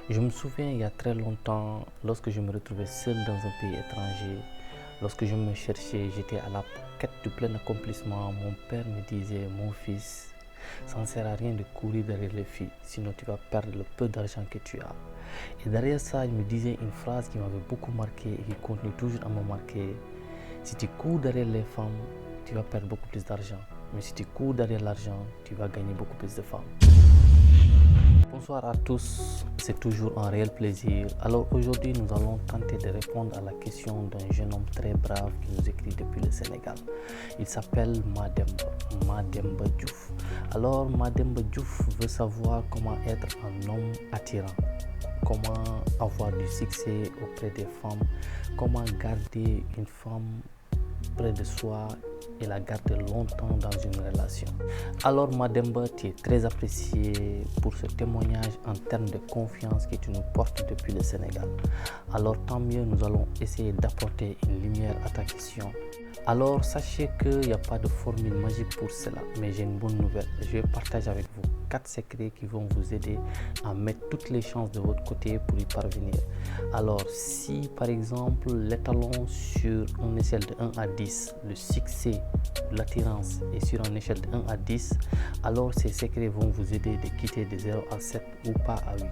Je me souviens il y a très longtemps, lorsque je me retrouvais seul dans un pays étranger, lorsque je me cherchais, j'étais à la quête de plein accomplissement. Mon père me disait, mon fils, ça ne sert à rien de courir derrière les filles, sinon tu vas perdre le peu d'argent que tu as. Et derrière ça, il me disait une phrase qui m'avait beaucoup marqué et qui continue toujours à me marquer. Si tu cours derrière les femmes, tu vas perdre beaucoup plus d'argent. Mais si tu cours derrière l'argent, tu vas gagner beaucoup plus de femmes. Bonsoir à tous, c'est toujours un réel plaisir. Alors aujourd'hui, nous allons tenter de répondre à la question d'un jeune homme très brave qui nous écrit depuis le Sénégal. Il s'appelle Mademba Diouf. Alors Mademba Diouf veut savoir comment être un homme attirant, comment avoir du succès auprès des femmes, comment garder une femme près de soi et la garder longtemps dans une relation. Alors Mademba, tu es très apprécié pour ce témoignage en termes de confiance que tu nous portes depuis le Sénégal. Alors tant mieux, nous allons essayer d'apporter une lumière à ta question. Alors sachez qu'il n'y a pas de formule magique pour cela, mais j'ai une bonne nouvelle. Je vais partager avec vous 4 secrets qui vont vous aider à mettre toutes les chances de votre côté pour y parvenir. Alors si par exemple l'étalon sur une échelle de 1 à 10, le succès, l'attirance est sur une échelle de 1 à 10, alors ces secrets vont vous aider de quitter de 0 à 7 ou pas à 8.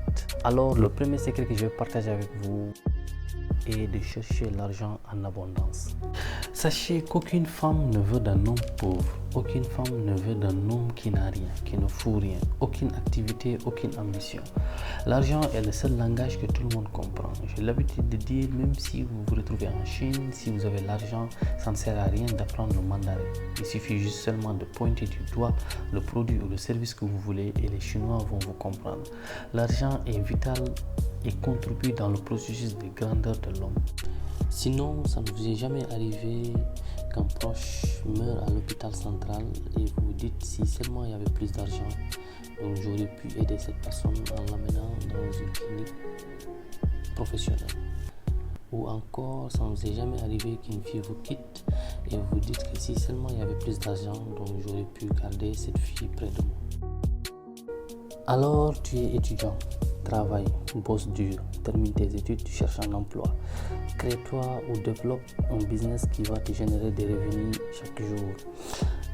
Alors le premier secret que je vais partager avec vous est de chercher l'argent en abondance. Sachez qu'aucune femme ne veut d'un homme pauvre, aucune femme ne veut d'un homme qui n'a rien, qui ne fout rien, aucune activité, aucune ambition. L'argent est le seul langage que tout le monde comprend. J'ai l'habitude de dire, même si vous vous retrouvez en Chine, si vous avez l'argent, ça ne sert à rien d'apprendre le mandarin. Il suffit juste seulement de pointer du doigt le produit ou le service que vous voulez et les Chinois vont vous comprendre. L'argent est vital et contribue dans le processus de grandeur de l'homme. Sinon, ça ne vous est jamais arrivé qu'un proche meurt à l'hôpital central et vous vous dites si seulement il y avait plus d'argent, donc j'aurais pu aider cette personne en l'amenant dans une clinique professionnelle. Ou encore, ça ne vous est jamais arrivé qu'une fille vous quitte et vous vous dites que si seulement il y avait plus d'argent, donc j'aurais pu garder cette fille près de moi. Alors, tu es étudiant. Travaille, bosse dur, termine tes études, tu cherches un emploi. Crée-toi ou développe un business qui va te générer des revenus chaque jour.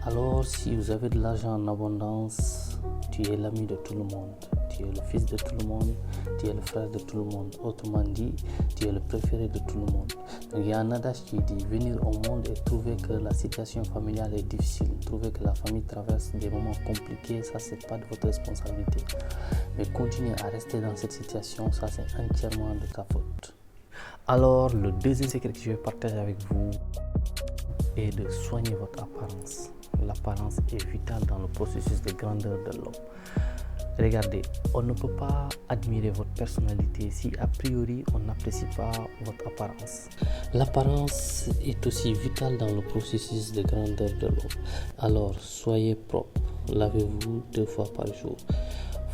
Alors, si vous avez de l'argent en abondance, tu es l'ami de tout le monde. Tu es le fils de tout le monde, tu es le frère de tout le monde. Autrement dit, tu es le préféré de tout le monde. Donc, il y a un adage qui dit venir au monde et trouver que la situation familiale est difficile, trouver que la famille traverse des moments compliqués, ça c'est pas de votre responsabilité. Mais continuer à rester dans cette situation, ça c'est entièrement de ta faute. Alors, le deuxième secret que je vais partager avec vous est de soigner votre apparence. L'apparence est vitale dans le processus de grandeur de l'homme. Regardez, on ne peut pas admirer votre personnalité si a priori on n'apprécie pas votre apparence. L'apparence est aussi vitale dans le processus de grandeur de l'homme. Alors, soyez propre, lavez-vous 2 fois par jour,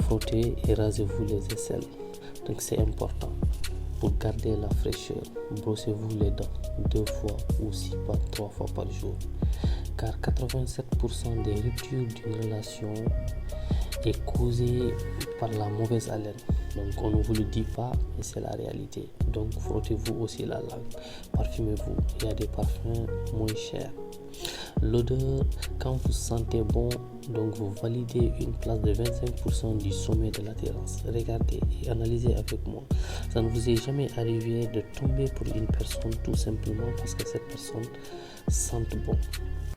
frottez et rasez-vous les aisselles. Donc c'est important. Pour garder la fraîcheur, brossez-vous les dents 2 fois ou si pas 3 fois par jour. Car 87% des ruptures d'une relation est causée par la mauvaise haleine. Donc on ne vous le dit pas, mais c'est la réalité. Donc frottez-vous aussi la langue, parfumez-vous. Il y a des parfums moins chers. L'odeur, quand vous sentez bon, donc vous validez une place de 25% du sommet de l'attirance. Regardez et analysez avec moi. Ça ne vous est jamais arrivé de tomber pour une personne tout simplement parce que cette personne sente bon.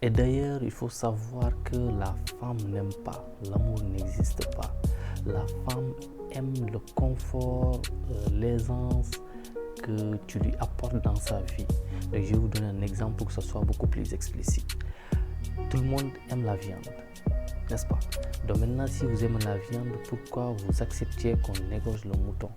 Et d'ailleurs, il faut savoir que la femme n'aime pas, l'amour n'existe pas. La femme aime le confort, l'aisance que tu lui apportes dans sa vie. Donc, je vais vous donner un exemple pour que ce soit beaucoup plus explicite. Tout le monde aime la viande, n'est-ce pas? Donc maintenant, si vous aimez la viande, pourquoi vous acceptiez qu'on égorge le mouton?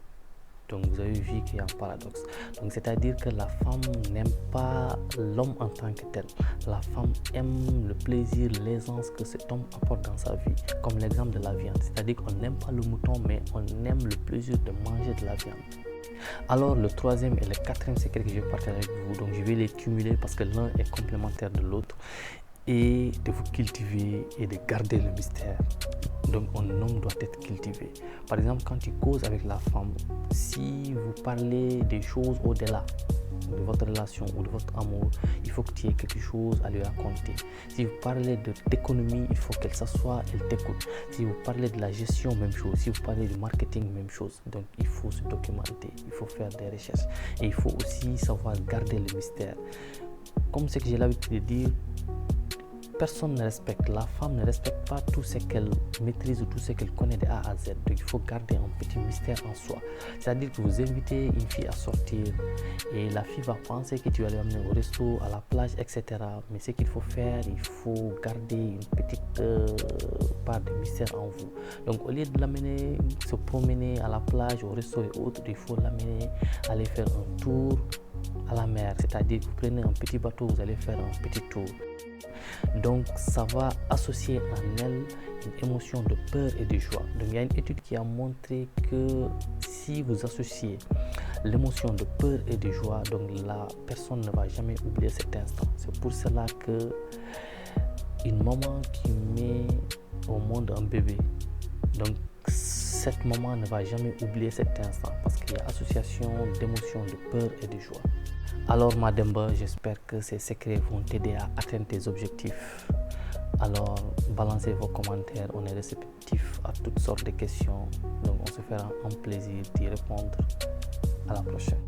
Donc vous avez vu qu'il y a un paradoxe. Donc c'est-à-dire que la femme n'aime pas l'homme en tant que tel. La femme aime le plaisir, l'aisance que cet homme apporte dans sa vie. Comme l'exemple de la viande. C'est-à-dire qu'on n'aime pas le mouton, mais on aime le plaisir de manger de la viande. Alors le troisième et le quatrième secret que je vais partager avec vous, donc je vais les cumuler parce que l'un est complémentaire de l'autre. et de vous cultiver et de garder le mystère. Donc un homme doit être cultivé. Par exemple, quand tu causes avec la femme, si vous parlez des choses au-delà de votre relation ou de votre amour, il faut que tu aies quelque chose à lui raconter. Si vous parlez d'économie, il faut qu'elle s'assoie, elle t'écoute. Si vous parlez de la gestion, même chose. Si vous parlez du marketing, même chose. Donc il faut se documenter, il faut faire des recherches. Et il faut aussi savoir garder le mystère. Comme c'est que j'ai l'habitude de dire, personne ne respecte, la femme ne respecte pas tout ce qu'elle maîtrise ou tout ce qu'elle connaît de A à Z. Donc il faut garder un petit mystère en soi. C'est-à-dire que vous invitez une fille à sortir et la fille va penser que tu vas l'amener au resto, à la plage, etc. Mais ce qu'il faut faire, il faut garder une petite part de mystère en vous. Donc au lieu de l'amener se promener à la plage, au resto et autres, il faut l'amener aller faire un tour à la mer. C'est-à-dire que vous prenez un petit bateau, vous allez faire un petit tour. Donc ça va associer en elle une émotion de peur et de joie. Donc il y a une étude qui a montré que si vous associez l'émotion de peur et de joie, donc la personne ne va jamais oublier cet instant. C'est pour cela que une maman qui met au monde un bébé, donc cette maman ne va jamais oublier cet instant parce qu'il y a association d'émotions de peur et de joie. Alors Mademba, j'espère que ces secrets vont t'aider à atteindre tes objectifs. Alors balancez vos commentaires, on est réceptif à toutes sortes de questions. Donc on se fera un plaisir d'y répondre. À la prochaine.